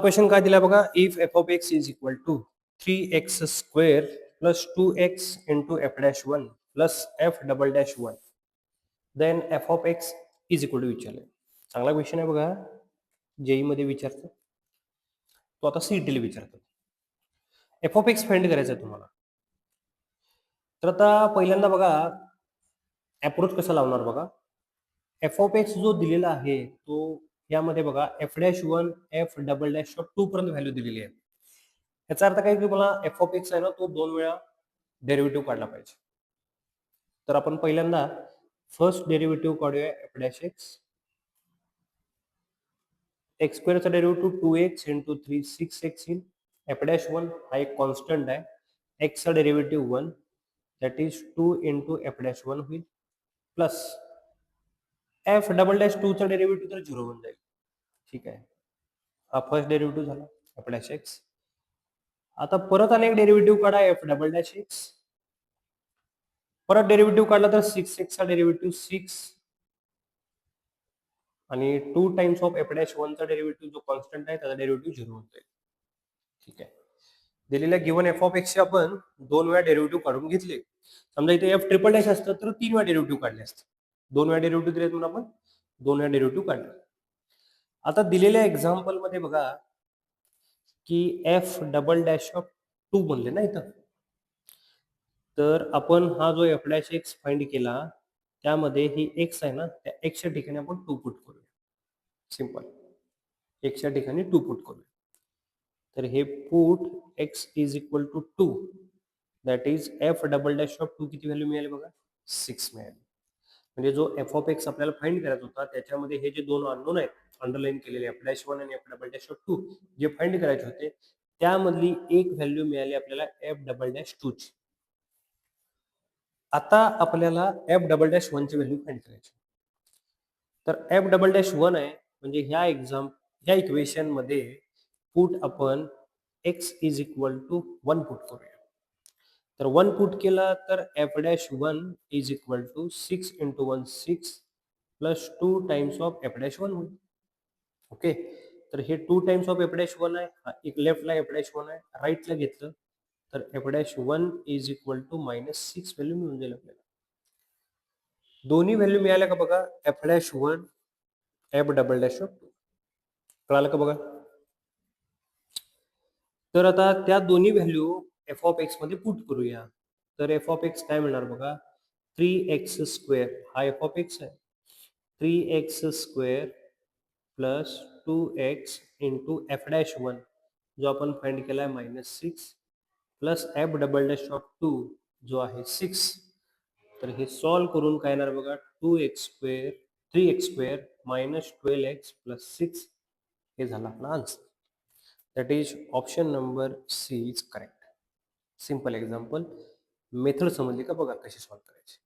Question काय दिला बघा, if f of x is equal to 3x² plus 2x into f dash one plus f double dash one then f of x is equal to विचारले. चांगला question आहे बघा, JEE मध्ये विचारतो तो, आता सीईटीला विचारतो. एफ ऑफ एक्स फाइंड करायचा आहे तुम्हाला. तर आता पहिल्यांदा बघा अप्रोच कसा लावणार बघा. एफ ऑफ एक्स जो दिलेला आहे तो यामध्ये बघा f dash one f double dash two पर्यंत व्हॅल्यू दिलेली आहे. याचा अर्थ काय की मला एफ ऑफ एक्स आहे ना तो 2 वेळा डेरिव्हेटिव्ह काढला पाहिजे. तर आपण पहिल्यांदा फर्स्ट डेरिव्हेटिव्ह काढूया एफ डॅश एक्स. एक्स स्क्वेअरचा डेरिव्हेटिव्ह 2x इंटू 3 6x येईल. एफ डॅश वन हा एक कॉन्स्टंट आहे. एक्सचा derivative 1 that is 2 into f dash one होईल प्लस एफ डबल डॅश टूचा डेरिव्हेटिव्ह तर 0 होऊन जाईल. ठीक आहे, हा फर्स्ट डेरिव्हेटिव्ह झाला एफ डॅश एक्स. आता परत अनेक डेरिव्हेटिव्ह काढा एफ डबल डॅश एक्स. परत डेरिव्हेटिव्ह काढला तर 6x चा डेरिव्हेटिव्ह 6 आणि 2 times of f dash one चा डेरिव्हेटिव्ह जो कॉन्स्टंट आहे त्याचा डेरिव्हेटिव्ह 0 होऊन जाईल. ठीक आहे, दिलेल्या गिवन एफ ऑफ एक्स चे आपण 2 वेळा डेरिव्हेटिव्ह काढून घेतले. समजा इथे एफ ट्रिपल डॅश असतं तर 3 वेळा डेरिव्हेटिव्ह काढले असते. 2 वेळा डेरिव्हेटिव्ह दिले म्हणून आपण 2 वेळा डेरिव्हेटिव्ह काढले. आता दिलेल्या एक्झाम्पल मध्ये बघा की एफ डबल डॅश ऑफ 2 म्हणले ना इथं, तर आपण हा जो एफ डॅश एक्स फाइंड केला त्यामध्ये ही एक्स आहे ना, त्या एक्सच्या ठिकाणी आपण 2 पुट करूया. सिंपल, एक्सच्या ठिकाणी 2 पुट करूया. तर हे put x is equal to 2 that is f double dash of 2 किती व्हॅल्यू मिळाली बघा, 6 मिळाली. म्हणजे जो एफ ऑफ एक्स आपल्याला फाइंड करायचा होता त्याच्यामध्ये हे जे दोन अननोन आहेत अंडरलाईन केलेले एफ डॅश वन आणि एफ डबल डॅश ऑफ 2 जे फाइंड करायचे होते त्यामधली एक व्हॅल्यू मिळाली आपल्याला एफ डबल डॅश 2 ची. आता आपल्याला एफ डबल डॅश वन ची व्हॅल्यू फाइंड करायची. तर एफ डबल डॅश वन आहे म्हणजे ह्या इक्वेशन मध्ये पुट आपण x is equal to 1 put करूया. तर 1 पुट केला तर f dash one is equal to 6 into 1 6 plus 2 times of f dash one होईल. ओके, तर हे 2 times of f dash one आहे, एक लेफ्टला एफ डॅश वन आहे, राईटला घेतलं तर f dash one is equal to -6 value मिळून जाईल आपल्याला. दोन्ही व्हॅल्यू मिळाल्या का बघा, f dash one f double dash of 2. कळालं का बघा. तर आता त्या दोन्ही व्हॅल्यू एफ ऑफ एक्स मध्ये पुट करूया. तर एफ ऑफ एक्स काय मिळणार बघा, 3x² हा एफ ऑफ एक्स आहे. 3x² plus 2x into f dash one जो आपण फाइंड केला आहे -6 plus f double dash of 2 जो आहे 6. तर हे सॉल्व करून काय येणार बघा, 2x² 3x² minus 12x plus 6 हे झाला आपला answer. That is option number C is correct. Simple example. Method समजली का बघा कशी सॉल्व करायची.